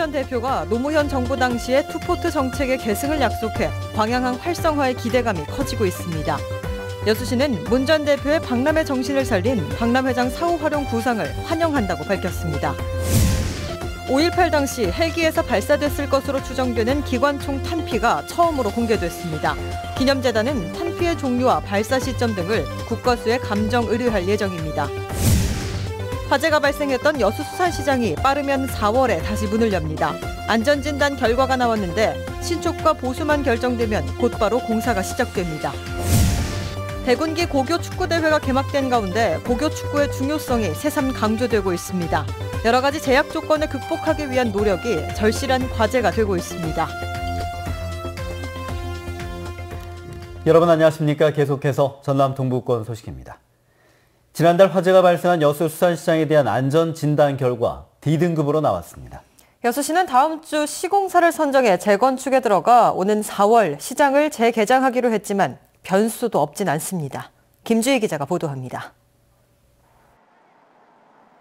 전 대표가 노무현 정부 당시의 투포트 정책의 계승을 약속해 광양항 활성화의 기대감이 커지고 있습니다. 여수시는 문 전 대표의 박람회 정신을 살린 박람회장 사후 활용 구상을 환영한다고 밝혔습니다. 5.18 당시 헬기에서 발사됐을 것으로 추정되는 기관총 탄피가 처음으로 공개됐습니다. 기념재단은 탄피의 종류와 발사 시점 등을 국과수에 감정 의뢰할 예정입니다. 화재가 발생했던 여수 수산시장이 빠르면 4월에 다시 문을 엽니다. 안전진단 결과가 나왔는데 신축과 보수만 결정되면 곧바로 공사가 시작됩니다. 대군기 고교 축구대회가 개막된 가운데 고교 축구의 중요성이 새삼 강조되고 있습니다. 여러 가지 제약 조건을 극복하기 위한 노력이 절실한 과제가 되고 있습니다. 여러분 안녕하십니까? 계속해서 전남 동부권 소식입니다. 지난달 화재가 발생한 여수 수산시장에 대한 안전진단 결과 D등급으로 나왔습니다. 여수시는 다음 주 시공사를 선정해 재건축에 들어가 오는 4월 시장을 재개장하기로 했지만 변수도 없진 않습니다. 김주희 기자가 보도합니다.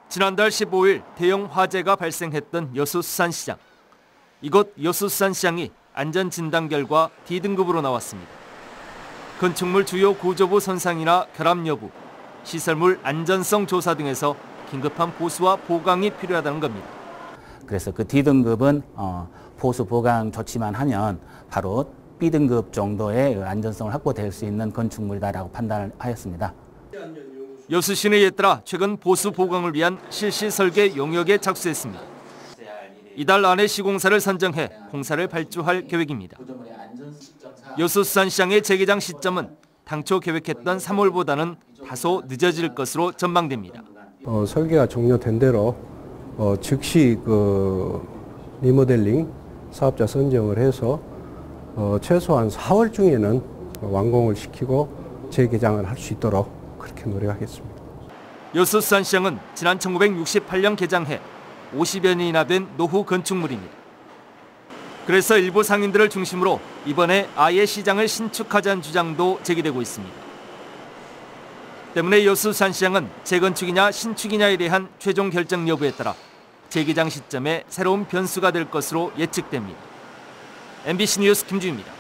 지난달 15일 대형 화재가 발생했던 여수 수산시장. 이곳 여수 수산시장이 안전진단 결과 D등급으로 나왔습니다. 건축물 주요 구조부 손상이나 결함 여부, 시설물 안전성 조사 등에서 긴급한 보수와 보강이 필요하다는 겁니다. 그래서 그 D등급은 보수 보강 조치만 하면 바로 B등급 정도의 안전성을 확보될 수 있는 건축물이다라고 판단을 하였습니다. 여수시는 이에 따라 최근 보수 보강을 위한 실시 설계 용역에 착수했습니다. 이달 안에 시공사를 선정해 공사를 발주할 계획입니다. 여수 수산시장의 재개장 시점은 당초 계획했던 3월보다는 다소 늦어질 것으로 전망됩니다. 설계가 종료된 대로 즉시 리모델링 사업자 선정을 해서 최소한 4월 중에는 완공을 시키고 재개장을 할 수 있도록 그렇게 노력하겠습니다. 여수 수산시장은 지난 1968년 개장해 50여 년이나 된 노후 건축물입니다. 그래서 일부 상인들을 중심으로 이번에 아예 시장을 신축하자는 주장도 제기되고 있습니다. 때문에 여수 수산시장은 재건축이냐 신축이냐에 대한 최종 결정 여부에 따라 재개장 시점에 새로운 변수가 될 것으로 예측됩니다. MBC 뉴스 김주희입니다.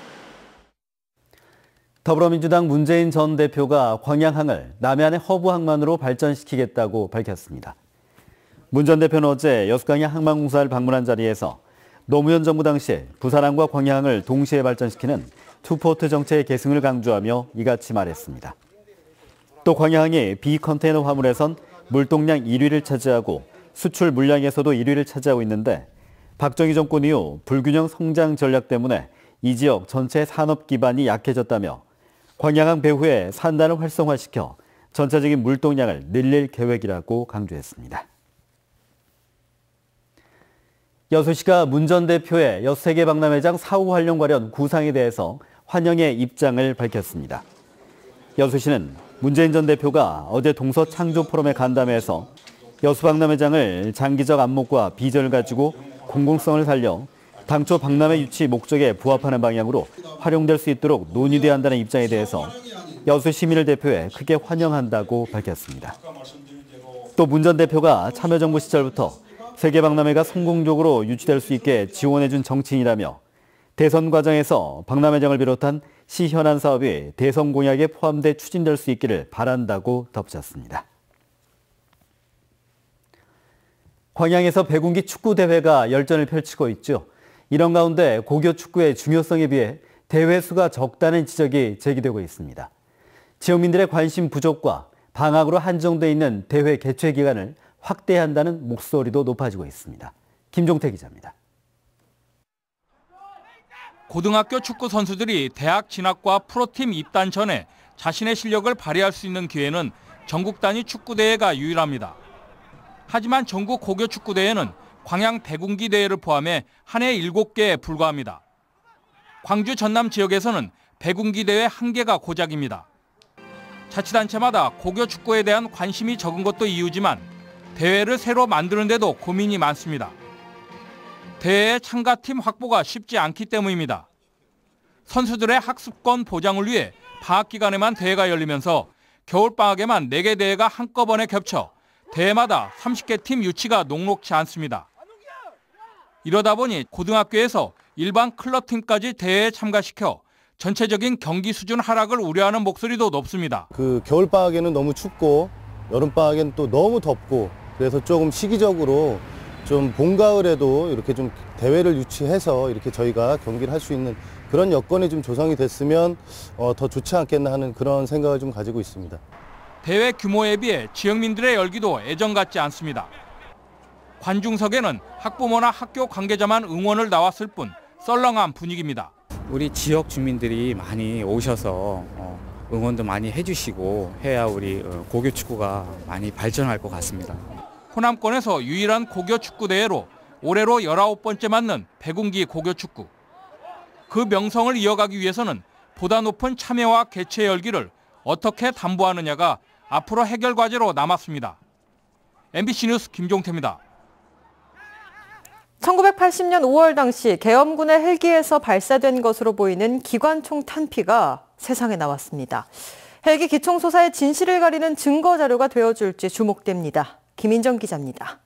더불어민주당 문재인 전 대표가 광양항을 남해안의 허브항만으로 발전시키겠다고 밝혔습니다. 문 전 대표는 어제 여수광양 항만공사를 방문한 자리에서 노무현 정부 당시 부산항과 광양항을 동시에 발전시키는 투포트 정책의 계승을 강조하며 이같이 말했습니다. 또 광양항이 비컨테이너 화물에선 물동량 1위를 차지하고 수출 물량에서도 1위를 차지하고 있는데 박정희 정권 이후 불균형 성장 전략 때문에 이 지역 전체 산업 기반이 약해졌다며 광양항 배후에 산단을 활성화시켜 전체적인 물동량을 늘릴 계획이라고 강조했습니다. 여수시가 문 전 대표의 여수세계박람회장 사후 활용 관련 구상에 대해서 환영의 입장을 밝혔습니다. 여수시는 문재인 전 대표가 어제 동서창조 포럼에 간담회에서 여수박람회장을 장기적 안목과 비전을 가지고 공공성을 살려 당초 박람회 유치 목적에 부합하는 방향으로 활용될 수 있도록 논의돼야 한다는 입장에 대해서 여수 시민을 대표해 크게 환영한다고 밝혔습니다. 또 문 전 대표가 참여정부 시절부터 세계박람회가 성공적으로 유치될 수 있게 지원해준 정치인이라며 대선 과정에서 박람회장을 비롯한 시 현안 사업이 대선 공약에 포함돼 추진될 수 있기를 바란다고 덧붙였습니다. 광양에서 배군기 축구대회가 열전을 펼치고 있죠. 이런 가운데 고교 축구의 중요성에 비해 대회 수가 적다는 지적이 제기되고 있습니다. 지역민들의 관심 부족과 방학으로 한정돼 있는 대회 개최 기간을 확대해야 한다는 목소리도 높아지고 있습니다. 김종태 기자입니다. 고등학교 축구 선수들이 대학 진학과 프로팀 입단 전에 자신의 실력을 발휘할 수 있는 기회는 전국 단위 축구대회가 유일합니다. 하지만 전국 고교 축구대회는 광양 배군기 대회를 포함해 한 해 7개에 불과합니다. 광주 전남 지역에서는 배군기 대회 1개가 고작입니다. 자치단체마다 고교 축구에 대한 관심이 적은 것도 이유지만 대회를 새로 만드는데도 고민이 많습니다. 대회의 참가팀 확보가 쉽지 않기 때문입니다. 선수들의 학습권 보장을 위해 방학 기간에만 대회가 열리면서 겨울방학에만 4개 대회가 한꺼번에 겹쳐 대회마다 30개 팀 유치가 녹록치 않습니다. 이러다 보니 고등학교에서 일반 클럽팀까지 대회에 참가시켜 전체적인 경기 수준 하락을 우려하는 목소리도 높습니다. 그 겨울방학에는 너무 춥고 여름방학에는 또 너무 덥고 그래서 조금 시기적으로 좀 봄, 가을에도 이렇게 좀 대회를 유치해서 이렇게 저희가 경기를 할 수 있는 그런 여건이 좀 조성이 됐으면 더 좋지 않겠나 하는 그런 생각을 좀 가지고 있습니다. 대회 규모에 비해 지역민들의 열기도 예전 같지 않습니다. 관중석에는 학부모나 학교 관계자만 응원을 나왔을 뿐 썰렁한 분위기입니다. 우리 지역 주민들이 많이 오셔서 응원도 많이 해주시고 해야 우리 고교 축구가 많이 발전할 것 같습니다. 호남권에서 유일한 고교 축구 대회로 올해로 19번째 맞는 백운기 고교 축구. 그 명성을 이어가기 위해서는 보다 높은 참여와 개최 열기를 어떻게 담보하느냐가 앞으로 해결 과제로 남았습니다. MBC 뉴스 김종태입니다. 1980년 5월 당시 계엄군의 헬기에서 발사된 것으로 보이는 기관총 탄피가 세상에 나왔습니다. 헬기 기총소사의 진실을 가리는 증거 자료가 되어줄지 주목됩니다. 김인정 기자입니다.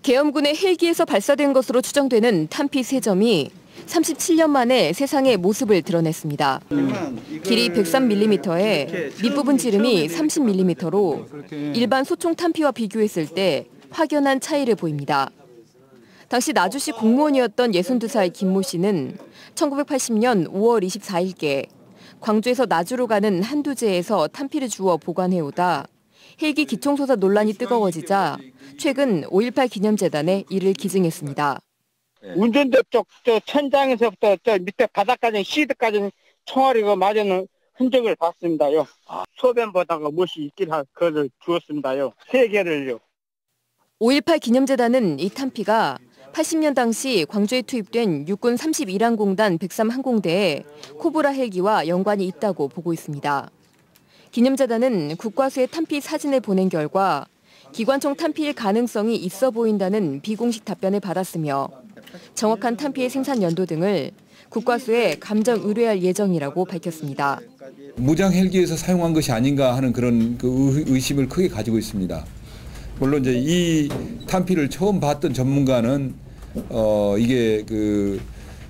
계엄군의 헬기에서 발사된 것으로 추정되는 탄피 3점이 37년 만에 세상의 모습을 드러냈습니다. 길이 103mm에 밑부분 지름이 30mm로 일반 소총 탄피와 비교했을 때 확연한 차이를 보입니다. 당시 나주시 공무원이었던 62살 김모 씨는 1980년 5월 24일께 광주에서 나주로 가는 한두제에서 탄피를 주워 보관해오다 헬기 기총소사 논란이 뜨거워지자 최근 5.18 기념재단에 이를 기증했습니다. 운전대 쪽 천장에서부터 저 밑에 바닥까지 시드까지 총알이가 맞은 흔적을 봤습니다요. 소변보다가 못이 있긴 그걸 주었습니다요. 3개를요. 5.18 기념재단은 이 탄피가 80년 당시 광주에 투입된 육군 31항공단 103항공대에 코브라 헬기와 연관이 있다고 보고 있습니다. 기념재단은 국과수에 탄피 사진을 보낸 결과 기관총 탄피일 가능성이 있어 보인다는 비공식 답변을 받았으며 정확한 탄피의 생산 연도 등을 국과수에 감정 의뢰할 예정이라고 밝혔습니다. 무장 헬기에서 사용한 것이 아닌가 하는 그런 의심을 크게 가지고 있습니다. 물론 이제 이 탄피를 처음 봤던 전문가는 이게 그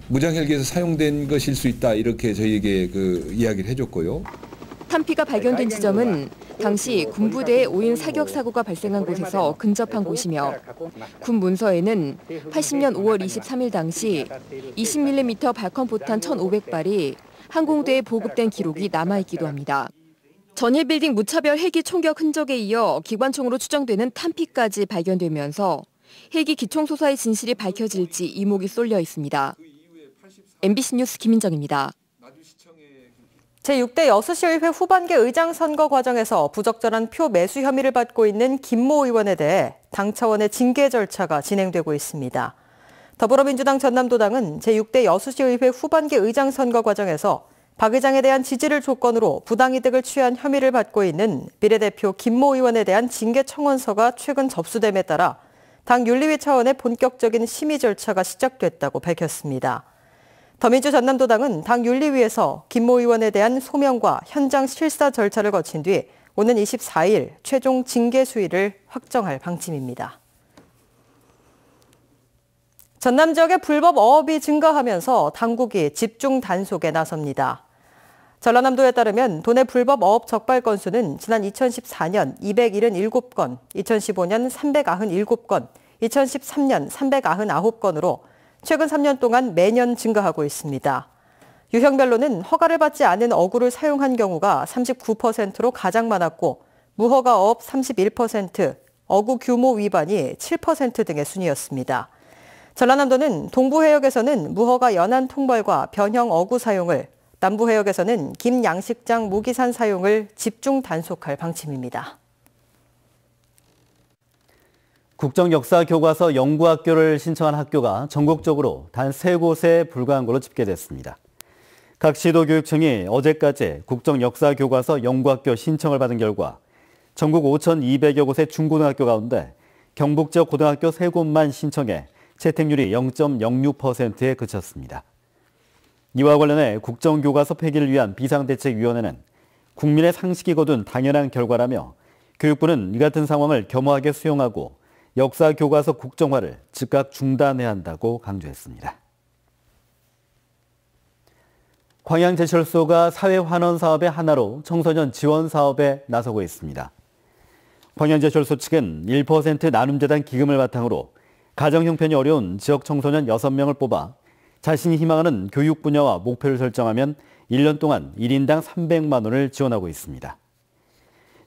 무장 헬기에서 사용된 것일 수 있다 이렇게 저희에게 그 이야기를 해줬고요. 탄피가 발견된 지점은 당시 군부대의 5인 사격 사고가 발생한 곳에서 근접한 곳이며 군 문서에는 80년 5월 23일 당시 20mm 발컨포탄 1,500발이 항공대에 보급된 기록이 남아있기도 합니다. 전일 빌딩 무차별 헬기 총격 흔적에 이어 기관총으로 추정되는 탄피까지 발견되면서 헬기 기총소사의 진실이 밝혀질지 이목이 쏠려 있습니다. MBC 뉴스 김인정입니다. 제6대 여수시의회 후반기 의장 선거 과정에서 부적절한 표 매수 혐의를 받고 있는 김모 의원에 대해 당 차원의 징계 절차가 진행되고 있습니다. 더불어민주당 전남도당은 제6대 여수시의회 후반기 의장 선거 과정에서 박 의장에 대한 지지를 조건으로 부당이득을 취한 혐의를 받고 있는 비례대표 김모 의원에 대한 징계 청원서가 최근 접수됨에 따라 당 윤리위 차원의 본격적인 심의 절차가 시작됐다고 밝혔습니다. 더민주 전남도당은 당 윤리위에서 김모 의원에 대한 소명과 현장 실사 절차를 거친 뒤 오는 24일 최종 징계 수위를 확정할 방침입니다. 전남 지역의 불법 어업이 증가하면서 당국이 집중 단속에 나섭니다. 전라남도에 따르면 도내 불법 어업 적발 건수는 지난 2014년 277건, 2015년 397건, 2013년 399건으로 최근 3년 동안 매년 증가하고 있습니다. 유형별로는 허가를 받지 않은 어구를 사용한 경우가 39%로 가장 많았고 무허가 어업 31%, 어구 규모 위반이 7% 등의 순이었습니다. 전라남도는 동부해역에서는 무허가 연안 통발과 변형 어구 사용을, 남부해역에서는 김양식장 무기산 사용을 집중 단속할 방침입니다. 국정역사교과서 연구학교를 신청한 학교가 전국적으로 단 3곳에 불과한 걸로 집계됐습니다. 각 시도교육청이 어제까지 국정역사교과서 연구학교 신청을 받은 결과 전국 5,200여 곳의 중고등학교 가운데 경북 지역 고등학교 3곳만 신청해 채택률이 0.06%에 그쳤습니다. 이와 관련해 국정교과서 폐기를 위한 비상대책위원회는 국민의 상식이 거둔 당연한 결과라며 교육부는 이 같은 상황을 겸허하게 수용하고 역사 교과서 국정화를 즉각 중단해야 한다고 강조했습니다. 광양제철소가 사회환원 사업의 하나로 청소년 지원 사업에 나서고 있습니다. 광양제철소 측은 1% 나눔재단 기금을 바탕으로 가정 형편이 어려운 지역 청소년 6명을 뽑아 자신이 희망하는 교육 분야와 목표를 설정하면 1년 동안 1인당 300만 원을 지원하고 있습니다.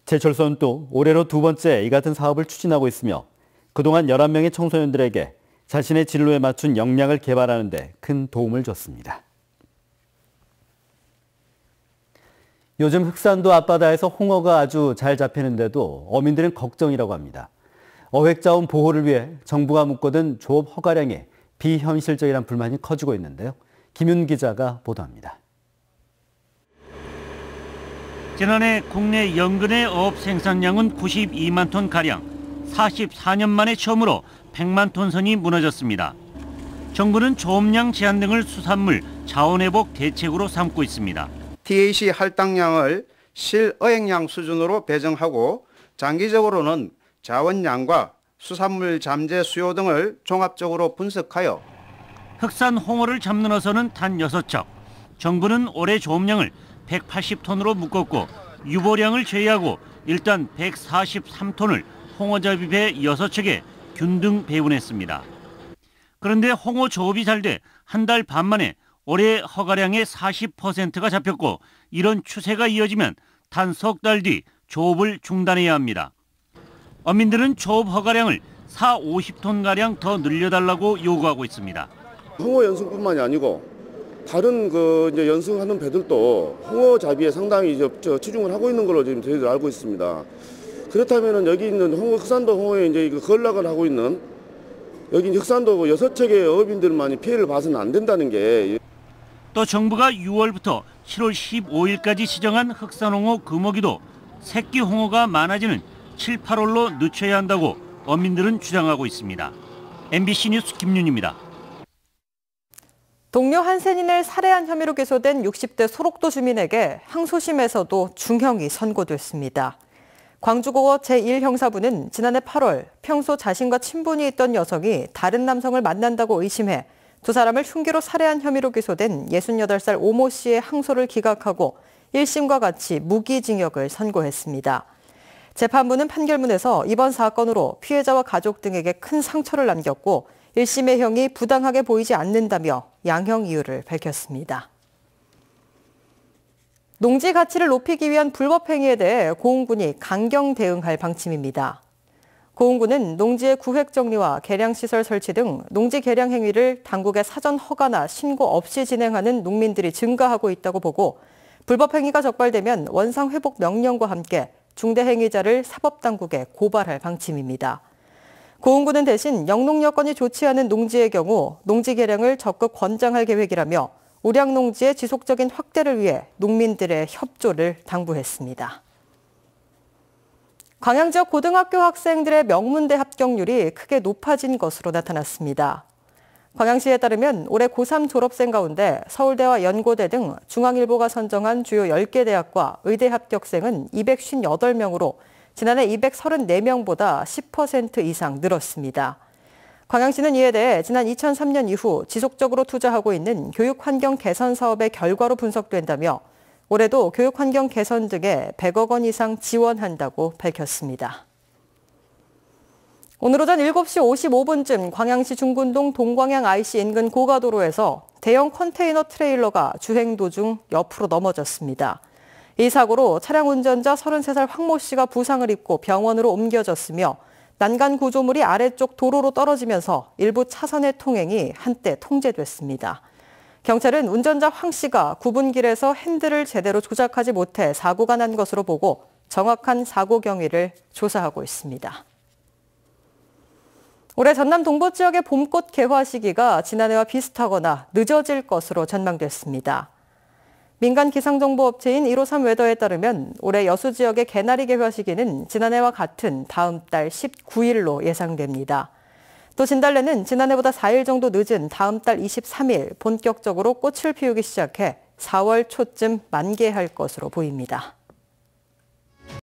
제철소는 또 올해로 2번째 이 같은 사업을 추진하고 있으며 그동안 11명의 청소년들에게 자신의 진로에 맞춘 역량을 개발하는 데 큰 도움을 줬습니다. 요즘 흑산도 앞바다에서 홍어가 아주 잘 잡히는데도 어민들은 걱정이라고 합니다. 어획자원 보호를 위해 정부가 묶어둔 조업 허가량이 비현실적이란 불만이 커지고 있는데요. 김윤 기자가 보도합니다. 지난해 국내 연근의 어업 생산량은 92만 톤가량, 44년 만에 처음으로 100만 톤 선이 무너졌습니다. 정부는 조업량 제한 등을 수산물 자원회복 대책으로 삼고 있습니다. TAC 할당량을 실어획량 수준으로 배정하고 장기적으로는 자원량과 수산물 잠재 수요 등을 종합적으로 분석하여 흑산 홍어를 잡는 어선은 단 6척. 정부는 올해 조업량을 180톤으로 묶었고 유보량을 제외하고 일단 143톤을 홍어잡이 배 6척에 균등 배분했습니다. 그런데 홍어 조업이 잘 돼 한 달 반 만에 올해 허가량의 40%가 잡혔고 이런 추세가 이어지면 단 석 달 뒤 조업을 중단해야 합니다. 어민들은 조업 허가량을 40~50톤가량 더 늘려달라고 요구하고 있습니다. 홍어 연승뿐만이 아니고 다른 이제 연승하는 배들도 홍어 잡이에 상당히 치중을 하고 있는 걸로 지금 저희들 알고 있습니다. 그렇다면 여기 있는 흑산도 홍어에 이제 건락을 하고 있는 여기 흑산도 6척의 어업인들만이 피해를 봐서는 안 된다는 게. 또 정부가 6월부터 7월 15일까지 지정한 흑산홍어 금어기도 새끼 홍어가 많아지는 7, 8월로 늦춰야 한다고 어민들은 주장하고 있습니다. MBC 뉴스 김윤입니다. 동료 한센인을 살해한 혐의로 기소된 60대 소록도 주민에게 항소심에서도 중형이 선고됐습니다. 광주고어 제1형사부는 지난해 8월 평소 자신과 친분이 있던 여성이 다른 남성을 만난다고 의심해 두 사람을 흉기로 살해한 혐의로 기소된 68살 오모 씨의 항소를 기각하고 1심과 같이 무기징역을 선고했습니다. 재판부는 판결문에서 이번 사건으로 피해자와 가족 등에게 큰 상처를 남겼고 1심의 형이 부당하게 보이지 않는다며 양형 이유를 밝혔습니다. 농지 가치를 높이기 위한 불법 행위에 대해 고흥군이 강경 대응할 방침입니다. 고흥군은 농지의 구획 정리와 개량시설 설치 등 농지 개량 행위를 당국의 사전 허가나 신고 없이 진행하는 농민들이 증가하고 있다고 보고 불법 행위가 적발되면 원상 회복 명령과 함께 중대 행위자를 사법당국에 고발할 방침입니다. 고흥군은 대신 영농 여건이 좋지 않은 농지의 경우 농지 개량을 적극 권장할 계획이라며 우량 농지의 지속적인 확대를 위해 농민들의 협조를 당부했습니다. 광양 지역 고등학교 학생들의 명문대 합격률이 크게 높아진 것으로 나타났습니다. 광양시에 따르면 올해 고3 졸업생 가운데 서울대와 연고대 등 중앙일보가 선정한 주요 10개 대학과 의대 합격생은 258명으로 지난해 234명보다 10% 이상 늘었습니다. 광양시는 이에 대해 지난 2003년 이후 지속적으로 투자하고 있는 교육환경 개선 사업의 결과로 분석된다며 올해도 교육환경 개선 등에 100억 원 이상 지원한다고 밝혔습니다. 오늘 오전 7시 55분쯤 광양시 중군동 동광양 IC 인근 고가도로에서 대형 컨테이너 트레일러가 주행 도중 옆으로 넘어졌습니다. 이 사고로 차량 운전자 33살 황모 씨가 부상을 입고 병원으로 옮겨졌으며 난간 구조물이 아래쪽 도로로 떨어지면서 일부 차선의 통행이 한때 통제됐습니다. 경찰은 운전자 황 씨가 구분길에서 핸들을 제대로 조작하지 못해 사고가 난 것으로 보고 정확한 사고 경위를 조사하고 있습니다. 올해 전남 동부 지역의 봄꽃 개화 시기가 지난해와 비슷하거나 늦어질 것으로 전망됐습니다. 민간 기상정보업체인 153 웨더에 따르면 올해 여수 지역의 개나리 개화 시기는 지난해와 같은 다음 달 19일로 예상됩니다. 또 진달래는 지난해보다 4일 정도 늦은 다음 달 23일 본격적으로 꽃을 피우기 시작해 4월 초쯤 만개할 것으로 보입니다.